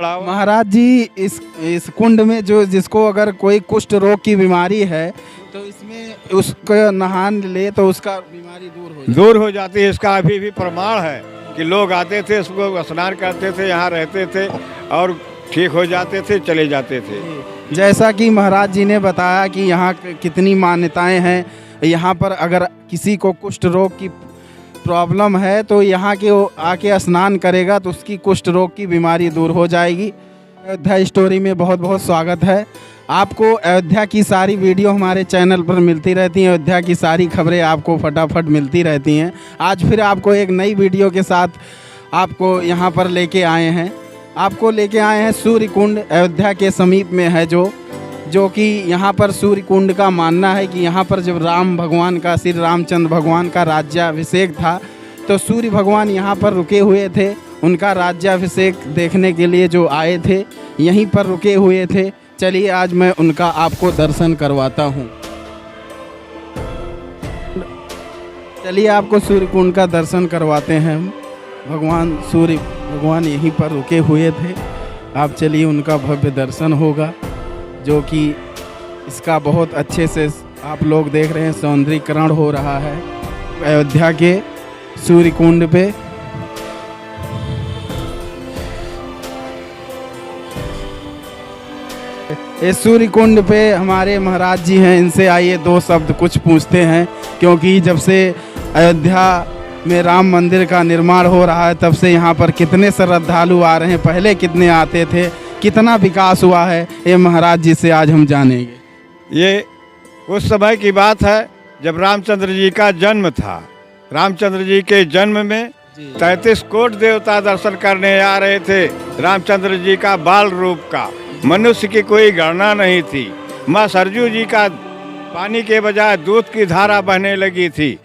महाराज जी, इस कुंड में जो जिसको अगर कोई कुष्ठ रोग की बीमारी है तो इसमें उसको नहान ले तो उसका बीमारी दूर हो जाती है। इसका अभी भी प्रमाण है कि लोग आते थे, इसको स्नान करते थे, यहाँ रहते थे और ठीक हो जाते थे, चले जाते थे। जैसा कि महाराज जी ने बताया कि यहाँ कितनी मान्यताएं हैं। यहाँ पर अगर किसी को कुष्ठ रोग की प्रॉब्लम है तो यहाँ के वो आके स्नान करेगा तो उसकी कुष्ठ रोग की बीमारी दूर हो जाएगी। अयोध्या स्टोरी में बहुत बहुत स्वागत है। आपको अयोध्या की सारी वीडियो हमारे चैनल पर मिलती रहती हैं। अयोध्या की सारी खबरें आपको फटाफट मिलती रहती हैं। आज फिर आपको एक नई वीडियो के साथ आपको यहाँ पर लेके आए हैं। आपको लेके आए हैं सूर्य कुंड, अयोध्या के समीप में है जो कि यहाँ पर सूर्य कुंड का मानना है कि यहाँ पर जब राम भगवान का, श्री रामचंद्र भगवान का राज्याभिषेक था तो सूर्य भगवान यहाँ पर रुके हुए थे। उनका राज्याभिषेक देखने के लिए जो आए थे यहीं पर रुके हुए थे। चलिए आज मैं उनका आपको दर्शन करवाता हूँ। चलिए आपको सूर्य कुंड का दर्शन करवाते हैं। भगवान सूर्य भगवान यहीं पर रुके हुए थे। आप चलिए उनका भव्य दर्शन होगा, जो कि इसका बहुत अच्छे से आप लोग देख रहे हैं सौंदर्यीकरण हो रहा है अयोध्या के सूर्य कुंड पे। इस सूर्य कुंड पे हमारे महाराज जी हैं, इनसे आइए दो शब्द कुछ पूछते हैं, क्योंकि जब से अयोध्या में राम मंदिर का निर्माण हो रहा है तब से यहाँ पर कितने श्रद्धालु आ रहे हैं, पहले कितने आते थे, कितना विकास हुआ है, ये महाराज जी से आज हम जानेंगे। ये उस समय की बात है जब रामचंद्र जी का जन्म था। रामचंद्र जी के जन्म में 33 कोटि देवता दर्शन करने आ रहे थे। रामचंद्र जी का बाल रूप का, मनुष्य की कोई गणना नहीं थी। माँ सरजू जी का पानी के बजाय दूध की धारा बहने लगी थी।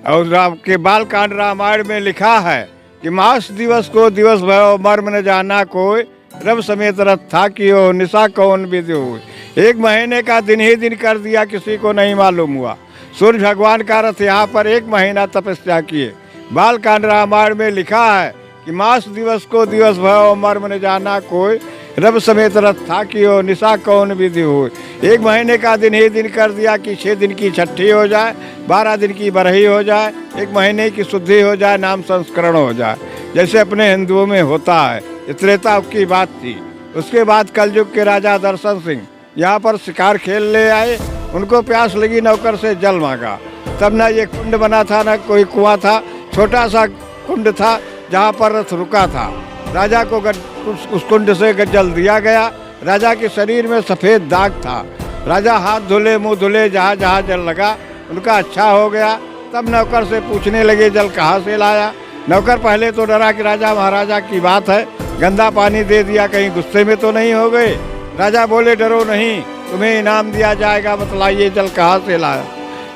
और राम के बालकांड रामायण में लिखा है कि मास दिवस को दिवस भयो मर्म न जाना कोई, रब समेत रथ था कि हो निशा कौन विधि हो। एक महीने का दिन ही दिन कर दिया, किसी को नहीं मालूम हुआ। सूर्य भगवान का रथ यहाँ पर 1 महीना तपस्या किए। बालकांड रामायण में लिखा है कि मास दिवस को दिवस भयो मर्म न जाना कोई, रब समेत रथ था कि हो निशा कौन विधि हो। 1 महीने का दिन ही दिन कर दिया कि 6 दिन की छठी हो जाए, 12 दिन की बरही हो जाए, 1 महीने की शुद्धि हो जाए, नाम संस्करण हो जाए, जैसे अपने हिंदुओं में होता है। त्रेता की बात थी। उसके बाद कलयुग के राजा दर्शन सिंह यहाँ पर शिकार खेल ले आए। उनको प्यास लगी, नौकर से जल मांगा। तब ना ये कुंड बना था ना कोई कुआं था, छोटा सा कुंड था जहाँ पर रथ रुका था। राजा को उस कुंड से जल दिया गया। राजा के शरीर में सफ़ेद दाग था। राजा हाथ धुले, मुँह धुले, जहाँ जहाँ जल लगा उनका अच्छा हो गया। तब नौकर से पूछने लगे जल कहाँ से लाया। नौकर पहले तो डरा कि राजा महाराजा की बात है, गंदा पानी दे दिया, कहीं गुस्से में तो नहीं हो गए। राजा बोले डरो नहीं, तुम्हें इनाम दिया जाएगा, बतलाइए जल कहाँ से लाया।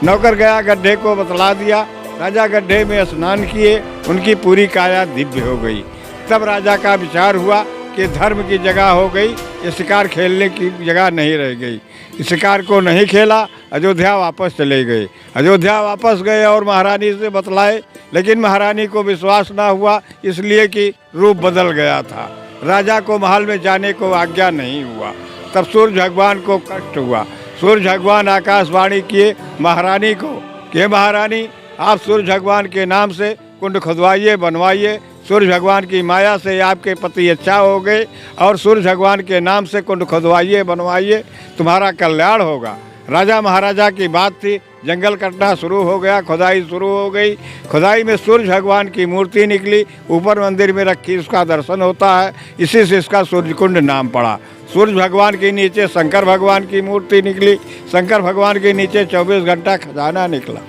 नौकर गया, गड्ढे को बतला दिया। राजा गड्ढे में स्नान किए, उनकी पूरी काया दिव्य हो गई। तब राजा का विचार हुआ कि धर्म की जगह हो गई, ये शिकार खेलने की जगह नहीं रह गई। शिकार को नहीं खेला, अयोध्या वापस चले गए। अयोध्या वापस गए और महारानी से बतलाए, लेकिन महारानी को विश्वास ना हुआ, इसलिए कि रूप बदल गया था। राजा को महल में जाने को आज्ञा नहीं हुआ। तब सूर्य भगवान को कष्ट हुआ। सूर्य भगवान आकाशवाणी किए महारानी को कि महारानी, आप सूर्य भगवान के नाम से कुंड खुदवाइए, बनवाइए। सूर्य भगवान की माया से आपके पति अच्छा हो गए और सूर्य भगवान के नाम से कुंड खुदवाइए, बनवाइए, तुम्हारा कल्याण होगा। राजा महाराजा की बात थी। जंगल कटना शुरू हो गया, खुदाई शुरू हो गई। खुदाई में सूर्य भगवान की मूर्ति निकली, ऊपर मंदिर में रखी, उसका दर्शन होता है। इसी से इसका सूर्य कुंड नाम पड़ा। सूर्य भगवान के नीचे शंकर भगवान की मूर्ति निकली। शंकर भगवान के नीचे 24 घंटा खजाना निकला।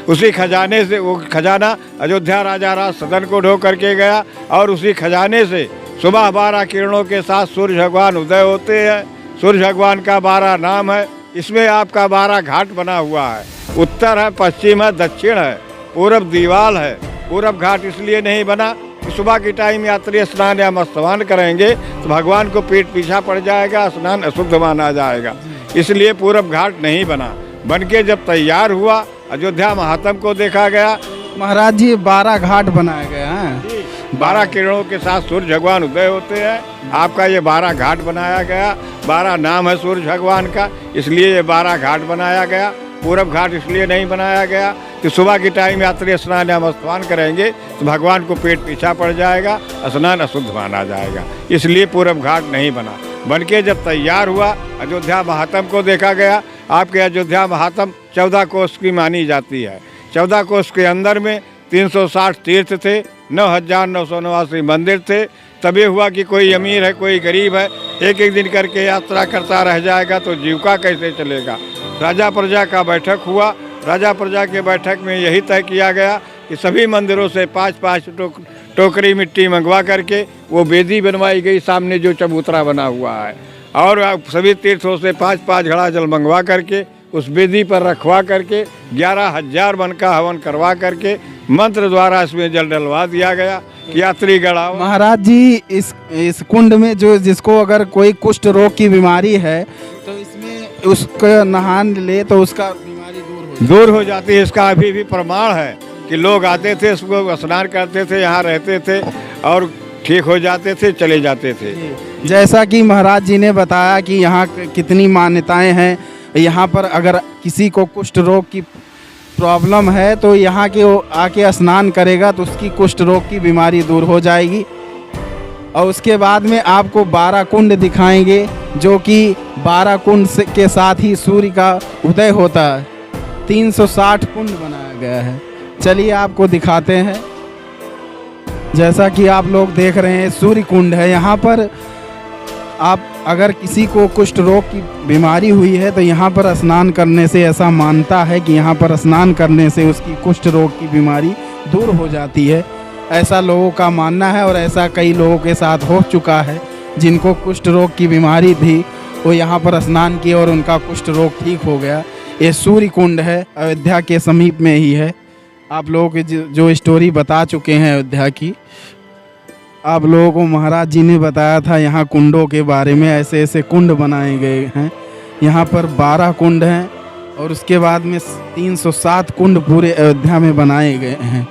उसी खजाने से, वो खजाना अयोध्या राजा राज सदन को ढो करके गया और उसी खजाने से सुबह 12 किरणों के साथ सूर्य भगवान उदय होते हैं। सूर्य भगवान का 12 नाम है। इसमें आपका 12 घाट बना हुआ है। उत्तर है, पश्चिम है, दक्षिण है, पूरब दीवाल है। पूरब घाट इसलिए नहीं बना कि सुबह के टाइम यात्री स्नान या मस्तवान करेंगे तो भगवान को पेट पीछा पड़ जाएगा, स्नान अशुद्ध माना जाएगा, इसलिए पूरब घाट नहीं बना। बन के जब तैयार हुआ, अयोध्या महात्म को देखा गया। महाराज जी 12 घाट बनाए गए हैं। 12 किरणों के साथ सूर्य भगवान उदय होते हैं। आपका ये 12 घाट बनाया गया, 12 नाम है सूर्य भगवान का, इसलिए ये 12 घाट बनाया गया। पूरब घाट इसलिए नहीं बनाया गया कि सुबह के टाइम यात्री स्नान या स्नान करेंगे तो भगवान को पेट पीछा पड़ जाएगा, स्नान अशुद्ध माना जाएगा, इसलिए पूरब घाट नहीं बना। बन के जब तैयार हुआ, अयोध्या महात्म को देखा गया। आपके अयोध्या महात्म 14 कोस की मानी जाती है। 14 कोस के अंदर में 360 तीर्थ थे, 9,989 मंदिर थे। तभी हुआ कि कोई अमीर है, कोई गरीब है, एक एक दिन करके यात्रा करता रह जाएगा तो जीविका कैसे चलेगा। राजा प्रजा का बैठक हुआ। राजा प्रजा के बैठक में यही तय किया गया कि सभी मंदिरों से 5-5 टोकरी मिट्टी मंगवा करके वो वेदी बनवाई गई, सामने जो चबूतरा बना हुआ है, और सभी तीर्थों से 5-5 घड़ा जल मंगवा करके उस वेदी पर रखवा करके 11,000 मन का हवन करवा करके मंत्र द्वारा इसमें जल डलवा दिया गया कि यात्री गड़ा। महाराज जी इस कुंड में जो जिसको अगर कोई कुष्ठ रोग की बीमारी है तो इसमें उसका नहान ले तो उसका बीमारी दूर हो जाती है। इसका अभी भी प्रमाण है कि लोग आते थे, इसको स्नान करते थे, यहाँ रहते थे और ठीक हो जाते थे, चले जाते थे। जैसा कि महाराज जी ने बताया कि यहाँ कितनी मान्यताएं हैं। यहाँ पर अगर किसी को कुष्ठ रोग की प्रॉब्लम है तो यहाँ के आके स्नान करेगा तो उसकी कुष्ठ रोग की बीमारी दूर हो जाएगी। और उसके बाद में आपको 12 कुंड दिखाएंगे, जो कि 12 कुंड के साथ ही सूर्य का उदय होता है। 360 कुंड बनाया गया है। चलिए आपको दिखाते हैं। जैसा कि आप लोग देख रहे हैं सूर्य कुंड है। यहाँ पर आप अगर किसी को कुष्ठ रोग की बीमारी हुई है तो यहाँ पर स्नान करने से, ऐसा मानता है कि यहाँ पर स्नान करने से उसकी कुष्ठ रोग की बीमारी दूर हो जाती है। ऐसा लोगों का मानना है और ऐसा कई लोगों के साथ हो चुका है। जिनको कुष्ठ रोग की बीमारी थी वो यहाँ पर स्नान किए और उनका कुष्ठ रोग ठीक हो गया। ये सूर्य कुंड है, अयोध्या के समीप में ही है। आप लोगों की जो स्टोरी बता चुके हैं अयोध्या की, आप लोगों को महाराज जी ने बताया था यहाँ कुंडों के बारे में। ऐसे ऐसे कुंड बनाए गए हैं। यहाँ पर 12 कुंड हैं और उसके बाद में 307 कुंड पूरे अयोध्या में बनाए गए हैं।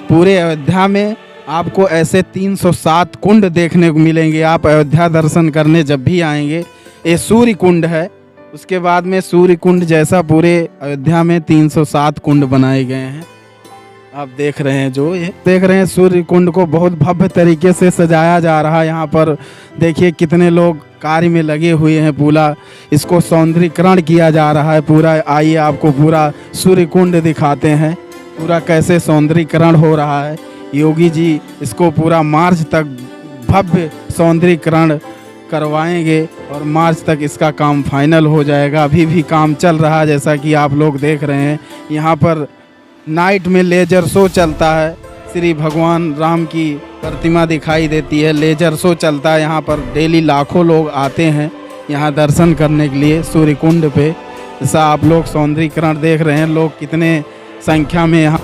पूरे अयोध्या में आपको ऐसे 307 कुंड देखने को मिलेंगे। आप अयोध्या दर्शन करने जब भी आएंगे, ये सूर्य कुंड है। उसके बाद में सूर्य कुंड जैसा पूरे अयोध्या में 307 कुंड बनाए गए हैं। आप देख रहे हैं, जो ये देख रहे हैं सूर्य कुंड को बहुत भव्य तरीके से सजाया जा रहा है। यहाँ पर देखिए कितने लोग कार्य में लगे हुए हैं। पूरा इसको सौंदर्यीकरण किया जा रहा है पूरा। आइए आपको पूरा सूर्य कुंड दिखाते हैं, पूरा कैसे सौंदर्यीकरण हो रहा है। योगी जी इसको पूरा मार्च तक भव्य सौंदर्यीकरण करवाएंगे और मार्च तक इसका काम फाइनल हो जाएगा। अभी भी काम चल रहा है, जैसा कि आप लोग देख रहे हैं। यहाँ पर नाइट में लेजर शो चलता है। श्री भगवान राम की प्रतिमा दिखाई देती है, लेजर शो चलता है। यहाँ पर डेली लाखों लोग आते हैं यहाँ दर्शन करने के लिए सूर्य कुंड पे। जैसा आप लोग सौंदर्यीकरण देख रहे हैं, लोग कितने संख्या में यहाँ